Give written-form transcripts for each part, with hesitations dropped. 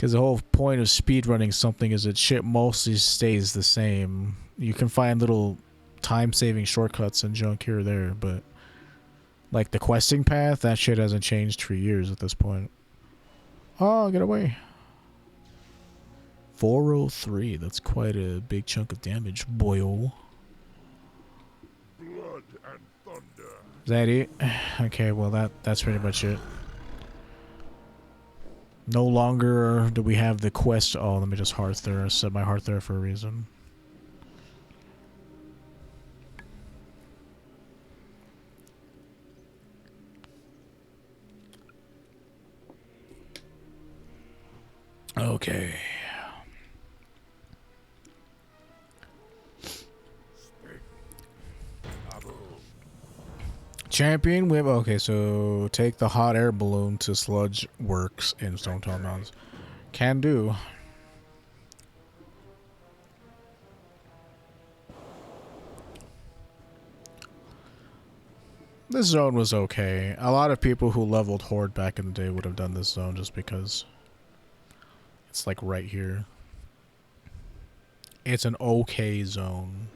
Because the whole point of speedrunning something is that shit mostly stays the same. You can find little time-saving shortcuts and junk here or there, but like the questing path, that shit hasn't changed for years at this point. Oh, get away. 403, that's quite a big chunk of damage, boyo. Blood and thunder. Is that it? Okay, well that's pretty much it. No longer do we have the quest. Oh, let me just hearth there. I set my hearth there for a reason. Okay. Champion whip. Okay, so take the hot air balloon to sludge works in Stone Town Mountains. Can do. This zone was okay. A lot of people who leveled Horde back in the day would have done this zone just because it's like right here. It's an okay zone.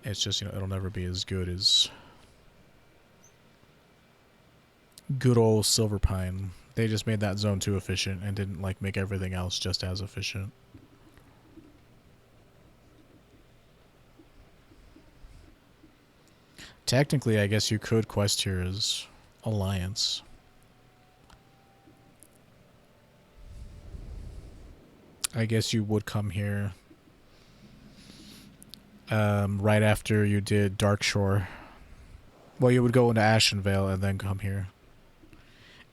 It's just, you know, it'll never be as good as good old Silverpine. They just made that zone too efficient and didn't like make everything else just as efficient. Technically, I guess you could quest here as Alliance. I guess you would come here right after you did Darkshore. Well, you would go into Ashenvale and then come here.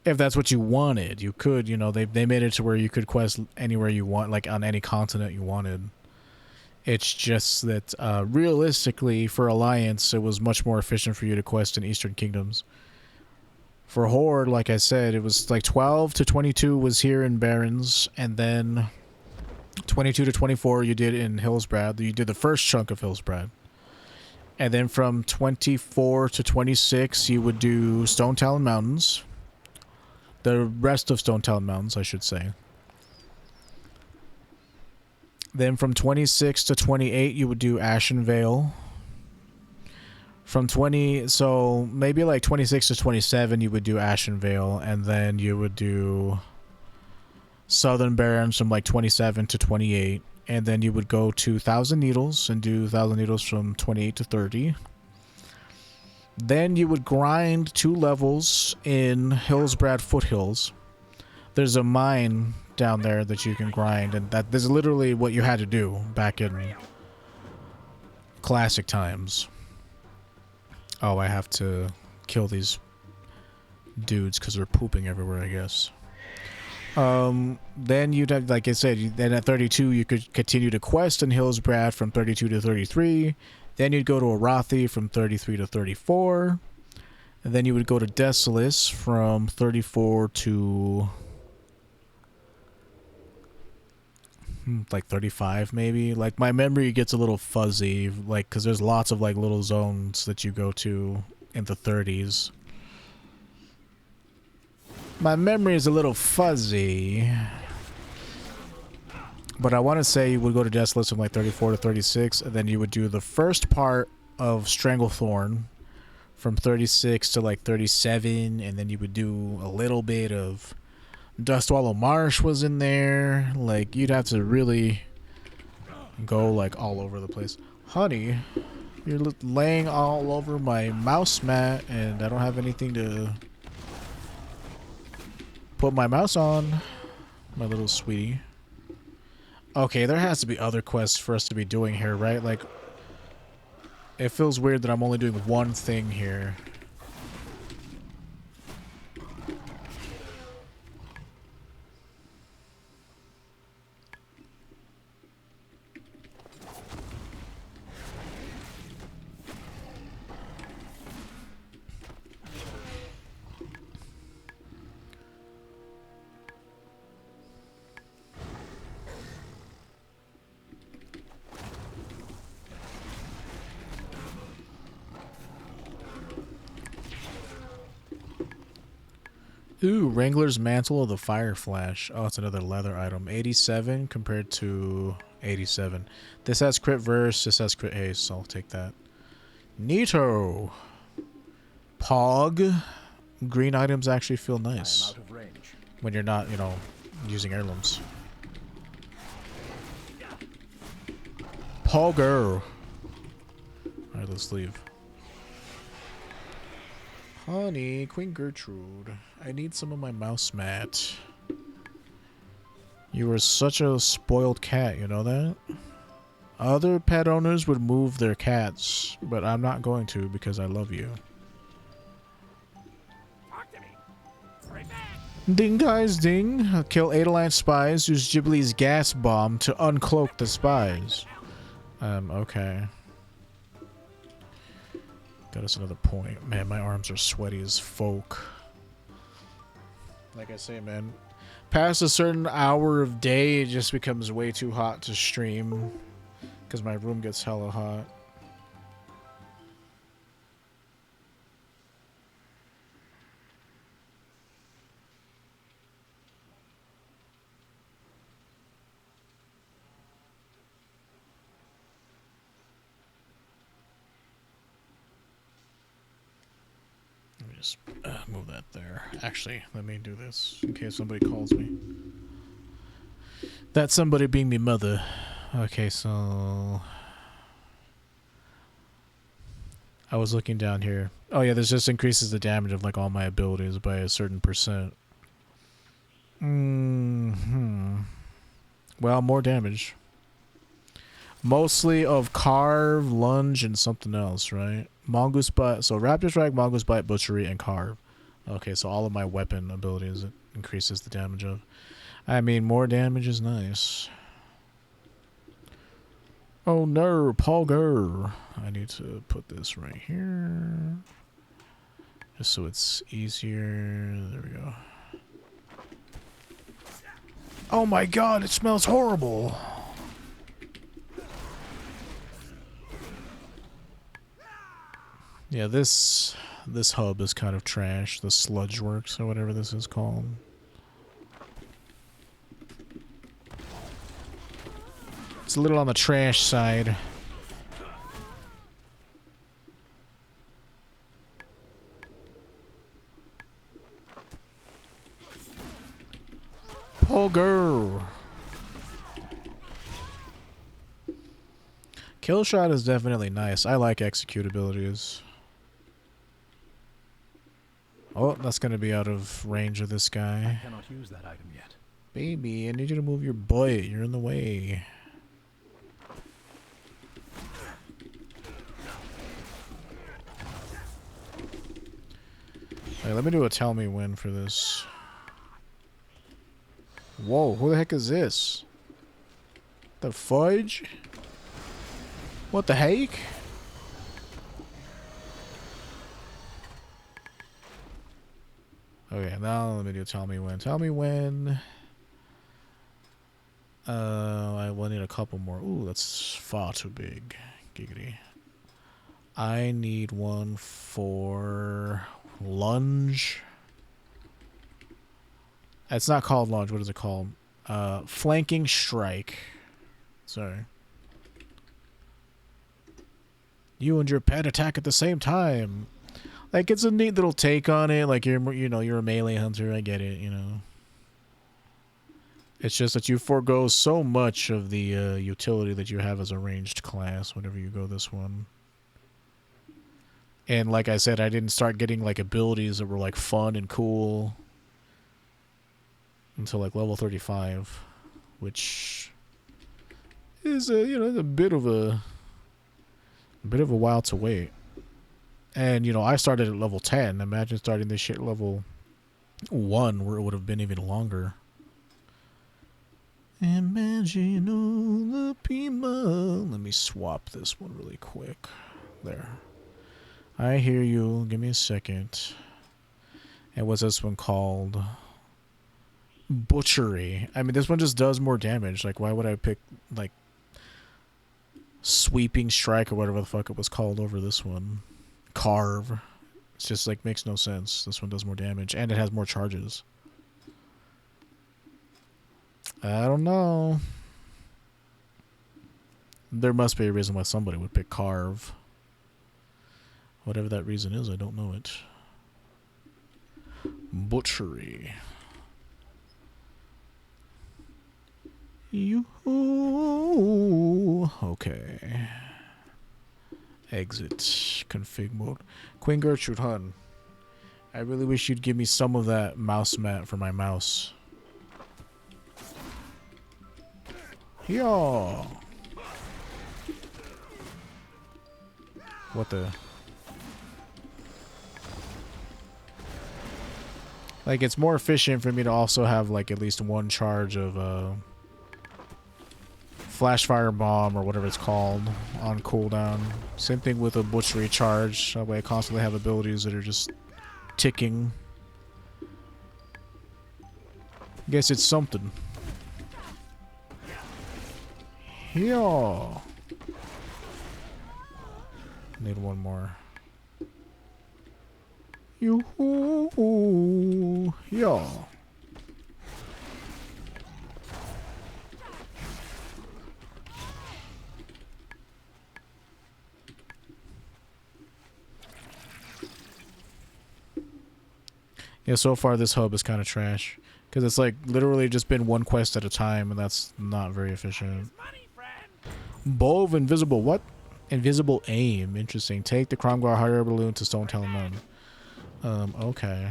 If that's what you wanted, you could, you know, they made it to where you could quest anywhere you want, like on any continent you wanted. It's just that realistically, for Alliance, it was much more efficient for you to quest in Eastern Kingdoms. For Horde, like I said, it was like 12 to 22 was here in Barrens, and then 22 to 24 you did in Hillsbrad. You did the first chunk of Hillsbrad. And then from 24 to 26, you would do Stone Talon Mountains. The rest of Stone Talon Mountains, I should say. Then from 26 to 28, you would do Ashenvale. From 20, so maybe like 26 to 27, you would do Ashenvale, and then you would do Southern Barrens from like 27 to 28, and then you would go to Thousand Needles and do Thousand Needles from 28 to 30. Then you would grind 2 levels in Hillsbrad Foothills. There's a mine down there that you can grind, and that is literally what you had to do back in classic times. Oh, I have to kill these dudes because they're pooping everywhere, I guess. Then you'd have, like I said, then at 32 you could continue to quest in Hillsbrad from 32 to 33. Then you'd go to Arathi from 33 to 34. And then you would go to Desolace from 34 to like 35 maybe. Like my memory gets a little fuzzy, like because there's lots of like little zones that you go to in the 30s. My memory is a little fuzzy, but I want to say you would go to Desolace from like 34 to 36, and then you would do the first part of Stranglethorn from 36 to like 37, and then you would do a little bit of Dustwallow Marsh was in there. Like, you'd have to really go like all over the place. Honey, you're laying all over my mouse mat, and I don't have anything to put my mouse on, my little sweetie. Okay, there has to be other quests for us to be doing here, right? Like, it feels weird that I'm only doing one thing here. Ooh, Wrangler's Mantle of the Fire Flash. Oh, it's another leather item. 87 compared to 87. This has crit verse, this has crit haste, so I'll take that. Neato. Pog. Green items actually feel nice. Out of range. When you're not, you know, using heirlooms. Pogger. Alright, let's leave. Honey, Queen Gertrude. I need some of my mouse mat. You were such a spoiled cat, you know that? Other pet owners would move their cats, but I'm not going to because I love you. Talk to me. Right back. Ding guys, ding. Kill Adeline spies. Use Ghibli's gas bomb to uncloak the spies. Okay. Got us another point. Man, my arms are sweaty as folk. Like I say, man, past a certain hour of day, it just becomes way too hot to stream. Because my room gets hella hot. Let me just move that there. Actually, let me do this in case somebody calls me. That somebody being me mother. Okay, so I was looking down here. Oh yeah, this just increases the damage of like all my abilities by a certain percent. Well, more damage. Mostly of carve, lunge, and something else, right? Mongoose bite. So raptor strike, mongoose bite, butchery, and carve. Okay, so all of my weapon abilities it increases the damage of. I mean, more damage is nice. Oh no, Pogger. I need to put this right here. Just so it's easier. There we go. Oh my god, it smells horrible. Yeah, this hub is kind of trash. The Sludge Works or whatever this is called. It's a little on the trash side. Pogo. Kill shot is definitely nice. I like execute abilities. Oh, that's gonna be out of range of this guy. I cannot use that item yet. Baby, I need you to move your butt. You're in the way. Hey, let me do a tell me when for this. Whoa, who the heck is this? The fudge? What the heck? Okay, now let me do tell me when. Tell me when. I will need a couple more. Ooh, that's far too big. Giggity. I need one for lunge. It's not called lunge. What is it called? Flanking strike. Sorry. You and your pet attack at the same time. Like, it's a neat little take on it. Like, you're a melee hunter. I get it, you know. It's just that you forego so much of the utility that you have as a ranged class whenever you go this one. And like I said, I didn't start getting like abilities that were like fun and cool until like level 35, which is a bit of a while to wait. And I started at level 10. Imagine starting this shit at level 1, where it would have been even longer. Imagine all the people. Let me swap this one really quick. There. I hear you. Give me a second. And what's this one called? Butchery. I mean, this one just does more damage. Like, why would I pick, like, Sweeping Strike or whatever the fuck it was called over this one? Carve. It's just like makes no sense. This one does more damage and it has more charges. I don't know. There must be a reason why somebody would pick Carve. Whatever that reason is, I don't know it. Butchery. Yoo-hoo. Okay. Exit. Config mode. Queen Gertrude Hun. I really wish you'd give me some of that mouse mat for my mouse. Yo. What the? Like, it's more efficient for me to also have, like, at least one charge of, Flash Fire Bomb, or whatever it's called, on cooldown. Same thing with a Butchery charge. That way I constantly have abilities that are just ticking. Guess it's something. Yo. Need one more. Yoo-hoo. Yo. Yeah, so far this hub is kind of trash. Because it's like literally just been one quest at a time, and that's not very efficient. Bow of Invisible, what? Invisible Aim. Interesting. Take the Crime Guard hot air balloon to Stone Tail Mountain. Okay.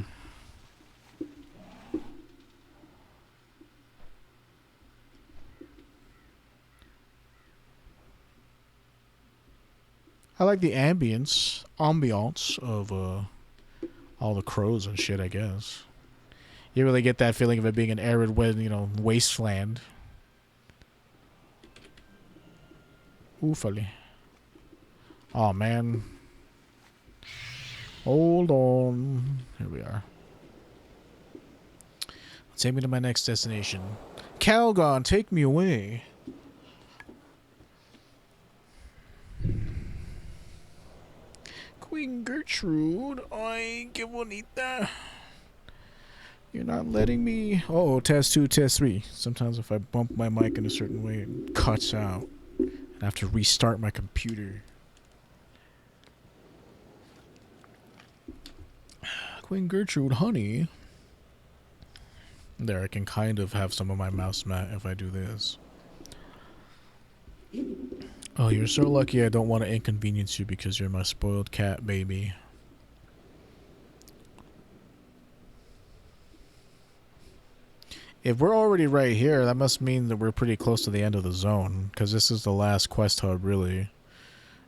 I like the ambience of all the crows and shit, I guess. You really get that feeling of it being an arid, wasteland. Oofally. Oh, man. Hold on. Here we are. Take me to my next destination. Calgon, take me away. Queen Gertrude, ay, qué bonita. You're not letting me... Oh, test 2, test 3. Sometimes if I bump my mic in a certain way, it cuts out. I have to restart my computer. Queen Gertrude, honey. There, I can kind of have some of my mouse mat if I do this. Oh, you're so lucky I don't want to inconvenience you because you're my spoiled cat baby. If we're already right here, that must mean that we're pretty close to the end of the zone, because this is the last quest hub, really.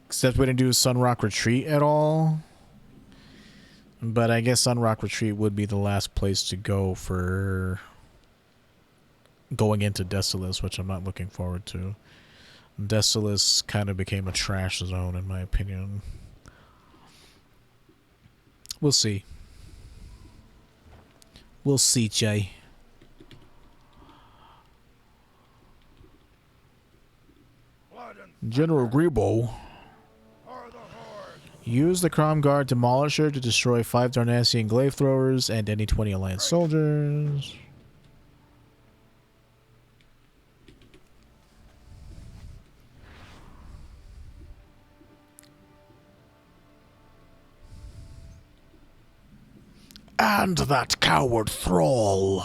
Except we didn't do Sunrock Retreat at all. But I guess Sunrock Retreat would be the last place to go for going into Desolace, which I'm not looking forward to. Desolace kind of became a trash zone, in my opinion. We'll see. We'll see, Jay. General Grebo. Use the Crom Guard Demolisher to destroy 5 Darnassian Glaive Throwers and any 20 Alliance soldiers. And that coward thrall.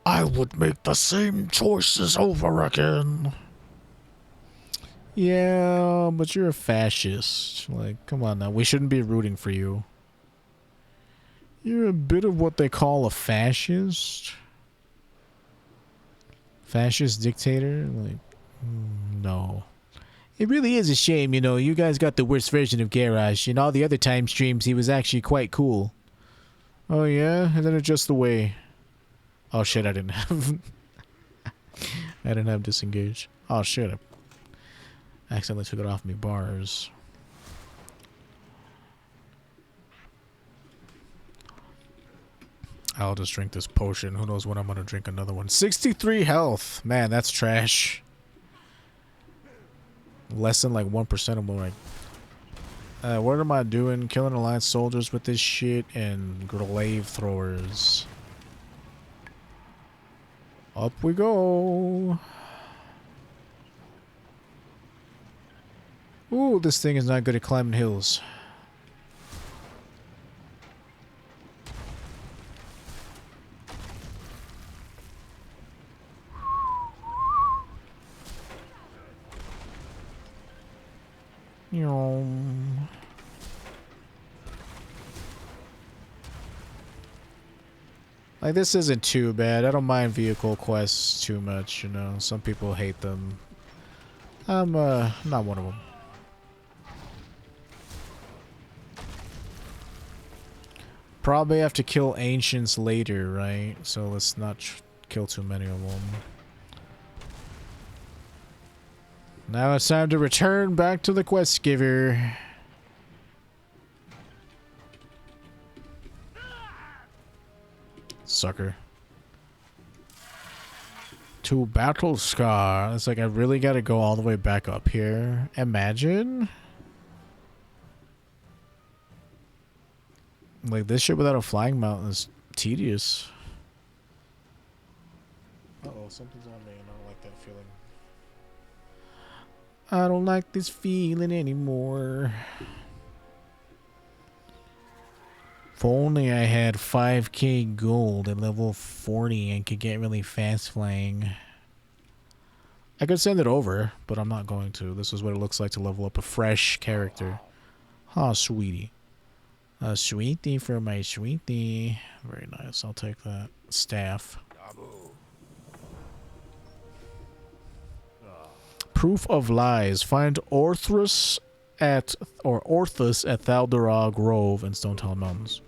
I would make the same choices over again. Yeah, but you're a fascist. Like, come on now. We shouldn't be rooting for you. You're a bit of what they call a fascist. Fascist dictator? Like, no. It really is a shame, you guys got the worst version of Garrosh. In all the other time streams, he was actually quite cool. Oh yeah? And then adjust the way. Oh shit, I didn't have... I didn't have disengage. Oh shit, I accidentally took it off me bars. I'll just drink this potion. Who knows when I'm gonna drink another one. 63 health! Man, that's trash. Less than like 1% of more like What am I doing? Killing alliance soldiers with this shit and glaive throwers. Up we go. Ooh, this thing is not good at climbing hills. Like, this isn't too bad. I don't mind vehicle quests too much, you know. Some people hate them. I'm not one of them. Probably have to kill ancients later, right? So let's not kill too many of them. Now it's time to return back to the quest giver. Sucker. To Battle Scar. It's like I really gotta go all the way back up here. Imagine. Like, this shit without a flying mount is tedious. Uh-oh, something's on me and I don't like that feeling. I don't like this feeling anymore. If only I had 5k gold at level 40 and could get really fast flying. I could send it over, but I'm not going to. This is what it looks like to level up a fresh character. Ah, sweetie. A sweetie for my sweetie. Very nice. I'll take that. Staff. Proof of lies. Find Orthus at Thaldera Grove and Stone Town Mountains.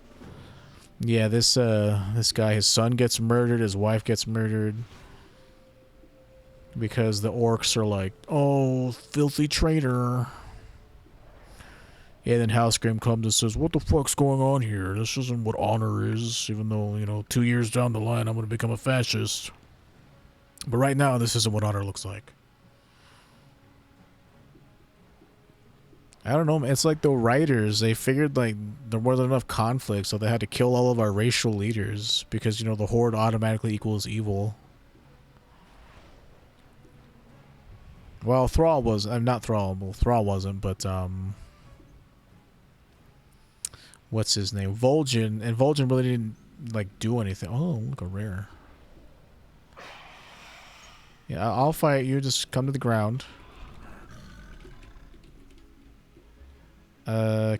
Yeah, this guy, his son gets murdered, his wife gets murdered. Because the orcs are like, oh, filthy traitor. Yeah, then Hellscream comes and says, what the fuck's going on here? This isn't what honor is, even though, you know, 2 years down the line I'm going to become a fascist. But right now, this isn't what honor looks like. I don't know, it's like the writers, they figured like there wasn't enough conflict, so they had to kill all of our racial leaders, because, you know, the Horde automatically equals evil. Well, Thrall was, not Thrall, well, Thrall wasn't, but, what's his name? Vol'jin, and Vol'jin really didn't, like, do anything. Oh, look, a rare. Yeah, I'll fight you, just come to the ground.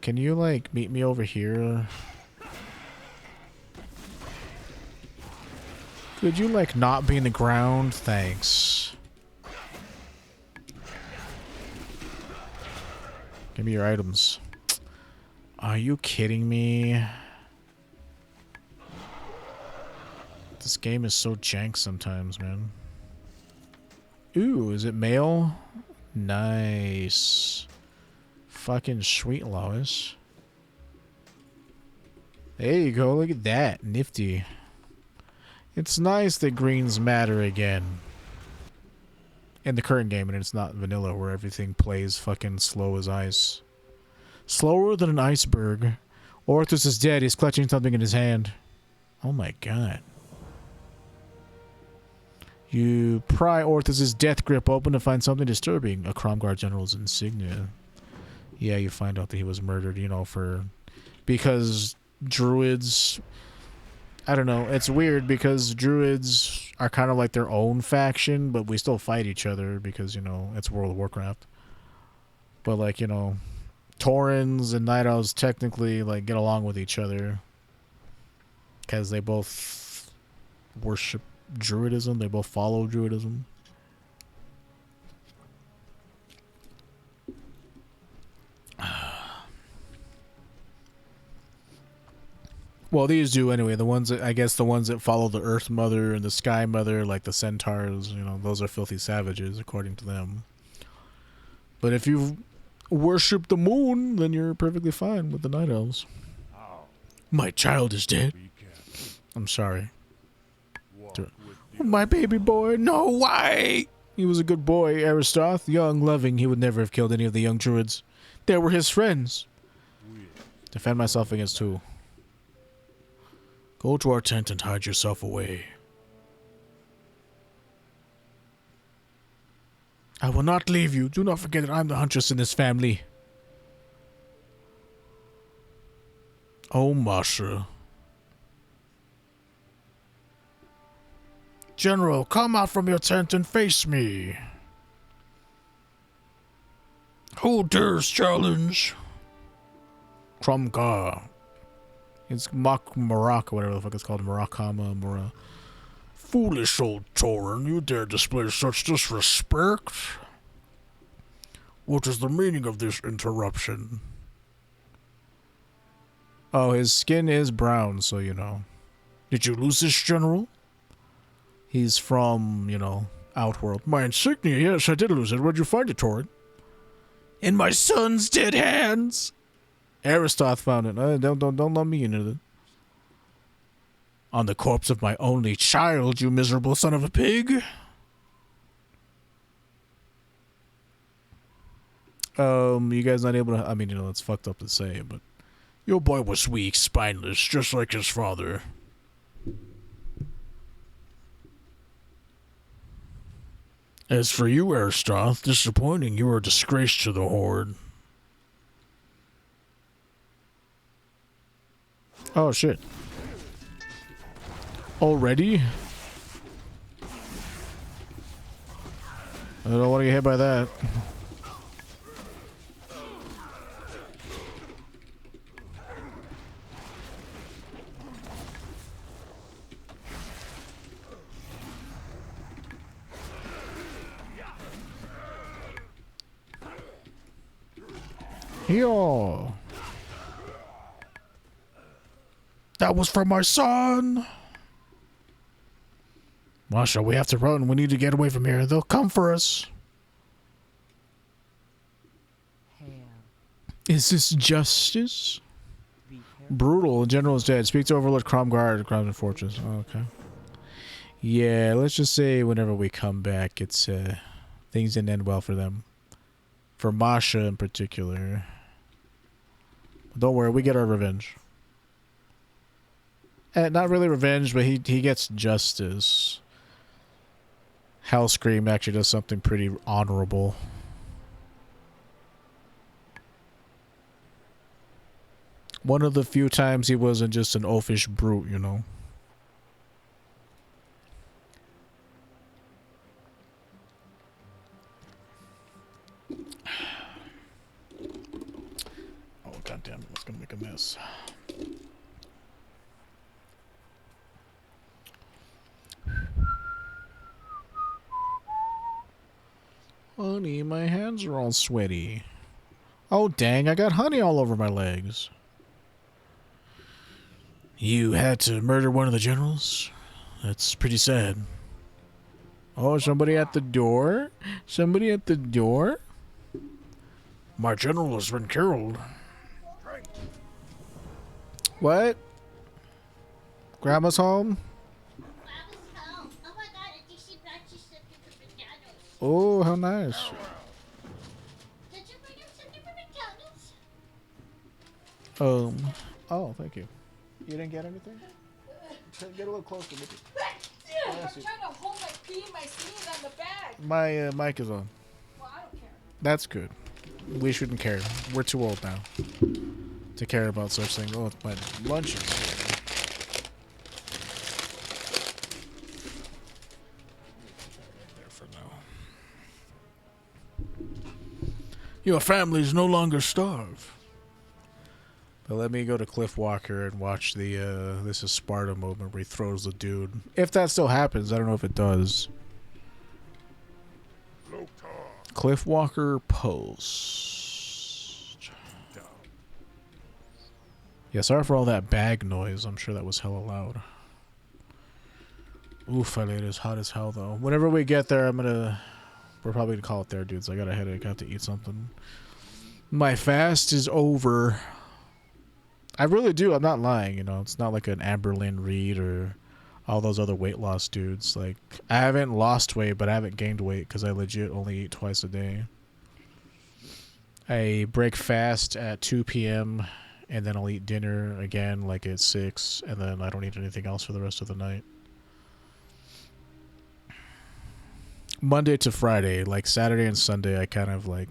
Can you, like, meet me over here? Could you, like, not be in the ground? Thanks. Give me your items. Are you kidding me? This game is so jank sometimes, man. Ooh, is it male? Nice. Fucking sweet, Lois. There you go, look at that. Nifty. It's nice that greens matter again. In the current game, and it's not vanilla where everything plays fucking slow as ice. Slower than an iceberg. Orthus is dead, he's clutching something in his hand. Oh my god. You pry Orthus's death grip open to find something disturbing. A Cromgar general's insignia. Yeah, you find out that he was murdered, you know, because druids, I don't know, it's weird because druids are kind of like their own faction, but we still fight each other because, you know, it's World of Warcraft. But, like, you know, Taurens and Night Owls technically, like, get along with each other because they both worship druidism, they both follow druidism. Well, these do anyway. The ones that, I guess the ones that follow the Earth Mother and the Sky Mother, like the Centaurs, you know, those are filthy savages, according to them. But if you worship the moon, then you're perfectly fine with the Night Elves. My child is dead. I'm sorry. My baby boy. No, why? He was a good boy, Aristoth. Young, loving. He would never have killed any of the young druids. They were his friends. Defend myself against who? Go to our tent and hide yourself away. I will not leave you. Do not forget that I'm the huntress in this family. Oh, Masha. General, come out from your tent and face me. Who dares challenge? Krumgar. It's Marak, or whatever the fuck it's called. Marakama, Mara. Foolish old Tauren, you dare display such disrespect? What is the meaning of this interruption? Oh, his skin is brown, so you know. Did you lose this, General? He's from, you know, Outworld. My insignia, yes, I did lose it. Where'd you find it, Tauren? In my son's dead hands. Aristoth found it. Don't let me into it. On the corpse of my only child, you miserable son of a pig. You guys not able to... I mean, you know, it's fucked up to say, but... Your boy was weak, spineless, just like his father. As for you, Aristoth, disappointing, you are a disgrace to the Horde. Oh, shit. Already? I don't want to get hit by that. Yo. That was for my son. Masha, we have to run. We need to get away from here. They'll come for us. Is this justice? Brutal. The general is dead. Speak to Overlord Kromgar at Crown Fortress. Oh, okay. Yeah, let's just say whenever we come back, it's things didn't end well for them. For Masha in particular. Don't worry, we get our revenge. Not really revenge, but he gets justice. Hellscream actually does something pretty honorable. One of the few times he wasn't just an oafish brute, you know. Oh, goddamn, it's gonna make a mess. Honey, my hands are all sweaty. Oh, dang, I got honey all over my legs. You had to murder one of the generals? That's pretty sad. Oh, somebody at the door? Somebody at the door? My general has been killed. What? Grandma's home? Oh, how nice. Did you bring him something from McDonald's? Oh, thank you. You didn't get anything? Get a little closer. I'm trying to hold my pee and my sneeze on the bag. My mic is on. Well, I don't care. That's good. We shouldn't care. We're too old now to care about such things. Oh, my lunch is here. Your family's no longer starved. But let me go to Cliff Walker and watch the This is Sparta moment where he throws the dude. If that still happens, I don't know if it does. Cliff Walker post. Yeah, sorry for all that bag noise. I'm sure that was hella loud. Oof, I laid it hot as hell though. Whenever we get there, we're probably gonna call it there, dudes. I got a headache. I have to eat something. My fast is over. I really do. I'm not lying. You know, it's not like an Amberlynn Reed or all those other weight loss dudes. Like, I haven't lost weight, but I haven't gained weight because I legit only eat twice a day. I break fast at 2 p.m. and then I'll eat dinner again like at 6, and then I don't eat anything else for the rest of the night. Monday to Friday, like Saturday and Sunday, I kind of like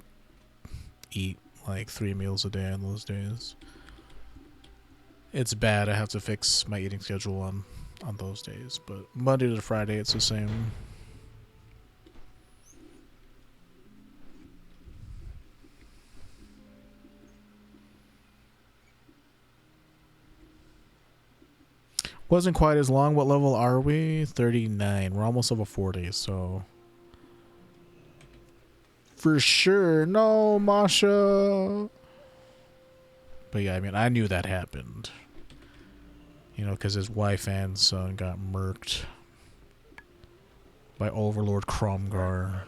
eat like 3 meals a day on those days. It's bad. I have to fix my eating schedule on those days, but Monday to Friday, it's the same. Wasn't quite as long. What level are we? 39. We're almost level 40, so for sure. No, Masha. But yeah, I mean, I knew that happened. You know, because his wife and son got murked by Overlord Cromgar.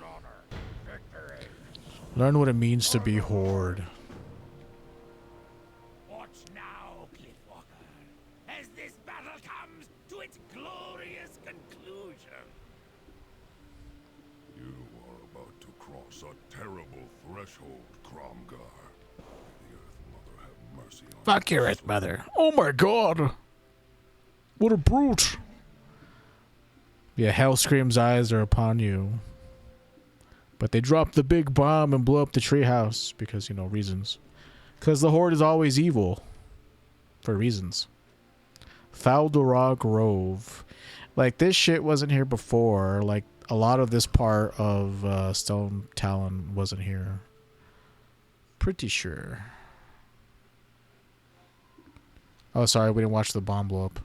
Learn what it means to be Horde. Watch now, Cliffwalker, as this battle comes to its glorious conclusion. You are about to cross a terrible threshold, Cromgar. May the Earth Mother have mercy on Fuck your Earth Mother. Oh my god. What a brute. Yeah, Hellscream's eyes are upon you. But they dropped the big bomb and blew up the treehouse because, you know, reasons. Because the Horde is always evil. For reasons. Thaldora Grove. Like, this shit wasn't here before. Like, a lot of this part of Stone Talon wasn't here. Pretty sure. Oh, sorry, we didn't watch the bomb blow up.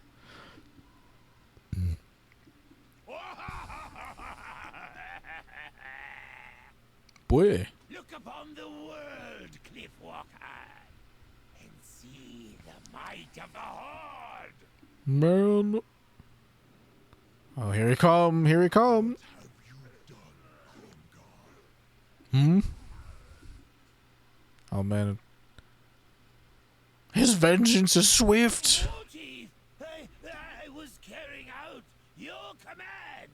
Boy. Look upon the world, Cliffwalker, and see the might of the Horde. Man. Oh, here he come. Here he come. Hmm? Oh, man. His vengeance is swift. Oh, Chief, I was carrying out your command.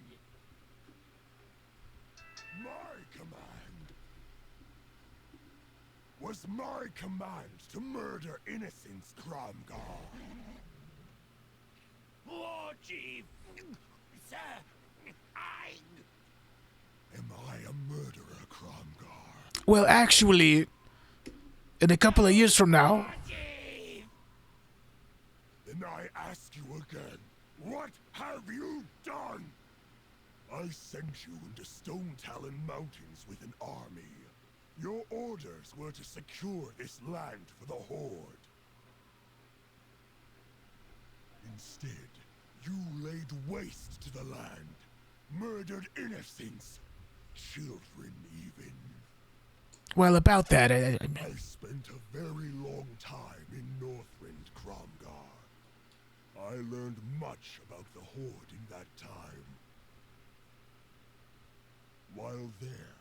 My command was my command to murder innocents, Cromgar. War Chief, sir, Am I a murderer, Cromgar? Well, actually, in a couple of years from now. Chief. Then I ask you again, what have you done? I sent you into Stone Talon Mountains with an army. Your orders were to secure this land for the Horde. Instead, you laid waste to the land, murdered innocents, children even. Well, about that, I spent a very long time in Northrend, Cromgar. I learned much about the Horde in that time. While there,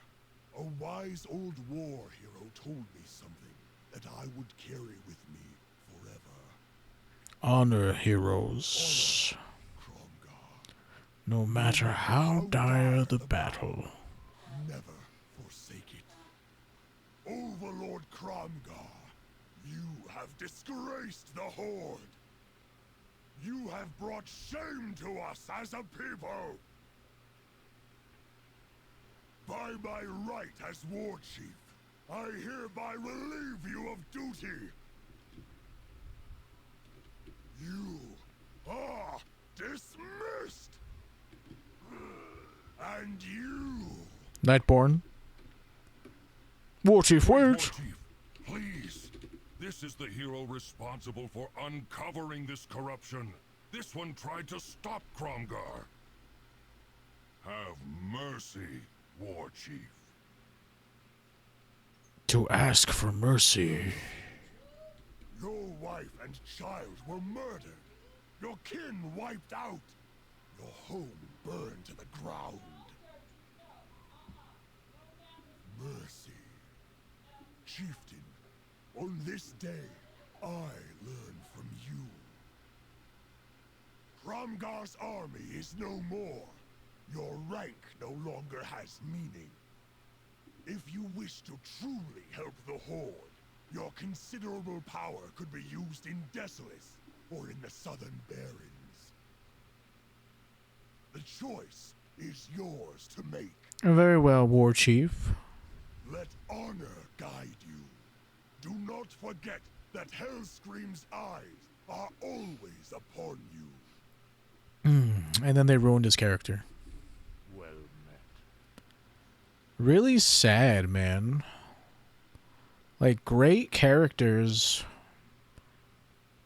a wise old war hero told me something that I would carry with me forever. honor heroes, Cromgar, no matter how dire the battle. never forsake it. Overlord Cromgar, you have disgraced the Horde. You have brought shame to us as a people. By my right as War Chief, I hereby relieve you of duty. You are dismissed. And you... Nightborn. War Chief, War wait. Chief, please. This is the hero responsible for uncovering this corruption. This one tried to stop Cromgar. Have mercy, War Chief. To ask for mercy. Your wife and child were murdered. Your kin wiped out. Your home burned to the ground. Mercy. Chieftain, on this day, I learn from you. Cromgar's army is no more. Your rank no longer has meaning. If you wish to truly help the Horde, Your considerable power could be used in Desolace or in the Southern Barrens. The choice is yours to make. Very well, War Chief. Let honor guide you. Do not forget that Hellscream's eyes are always upon you. And then they ruined his character. Well met. Really sad, man. Like, great characters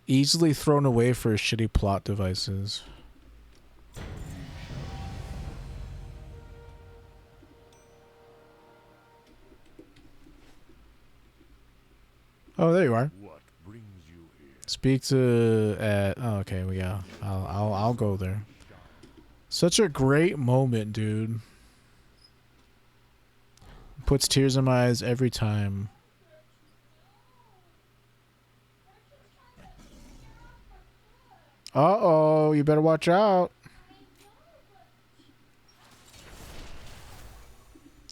easily thrown away for shitty plot devices. Oh, there you are. What brings you here? Speak to oh, okay, we got. I'll go there. Such a great moment, dude. Puts tears in my eyes every time. Uh-oh, you better watch out.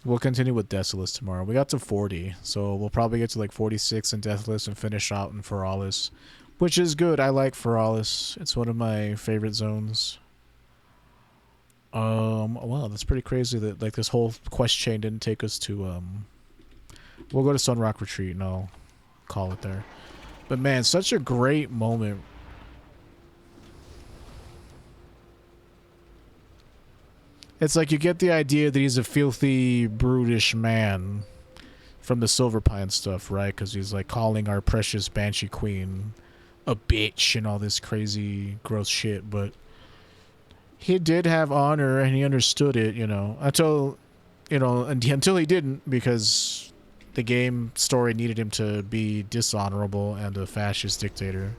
We'll continue with Desolace tomorrow. We got to 40, so we'll probably get to like 46 in Deathless and finish out in Feralis, which is good. I like Feralis. It's one of my favorite zones. Wow, that's pretty crazy that like this whole quest chain didn't take us to we'll go to Sunrock Retreat and I'll call it there. But man, such a great moment. It's like you get the idea that he's a filthy, brutish man from the Silver Pine stuff, right? Because he's like calling our precious Banshee Queen a bitch and all this crazy, gross shit. But he did have honor and he understood it, you know, until he didn't, because the game story needed him to be dishonorable and a fascist dictator.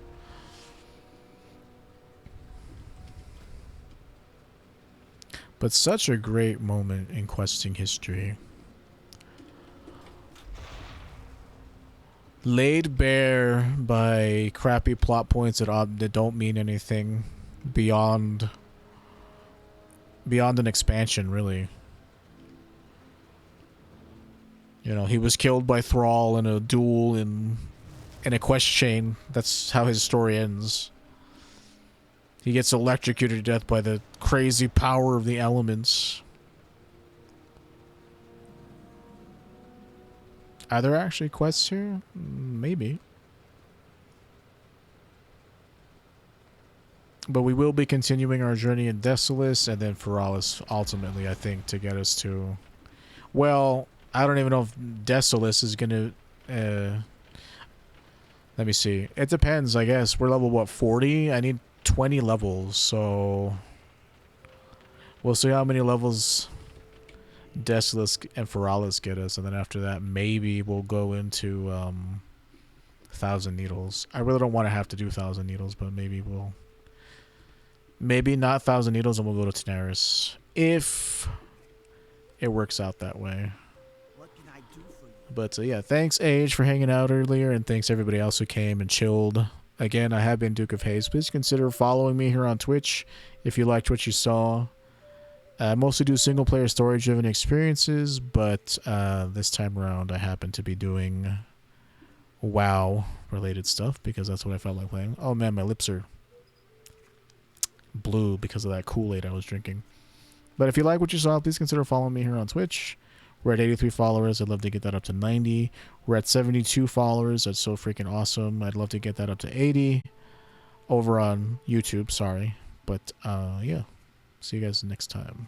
But such a great moment in questing history. Laid bare by crappy plot points that don't mean anything beyond an expansion, really. You know, he was killed by Thrall in a duel in a quest chain. That's how his story ends. He gets electrocuted to death by the crazy power of the elements. Are there actually quests here? Maybe. But we will be continuing our journey in Desolace and then Feralis ultimately, I think, to get us to... Well, I don't even know if Desolace is going to... Let me see. It depends, I guess. We're level, what, 40? I need 20 levels, so... We'll see how many levels Desolace and Feralis get us, and then after that, maybe we'll go into 1,000 Needles. I really don't want to have to do 1,000 Needles, but maybe we'll... Maybe not 1,000 Needles and we'll go to Tanaris. If it works out that way. What can I do for you? But yeah, thanks Age for hanging out earlier, and thanks everybody else who came and chilled. Again, I have been Duke of Haze. Please consider following me here on Twitch if you liked what you saw. I mostly do single-player story-driven experiences, but this time around I happen to be doing WoW-related stuff because that's what I felt like playing. Oh man, my lips are blue because of that Kool-Aid I was drinking. But if you like what you saw, please consider following me here on Twitch. We're at 83 followers. I'd love to get that up to 90. We're at 72 followers. That's so freaking awesome. I'd love to get that up to 80 over on YouTube. Sorry. But yeah, see you guys next time.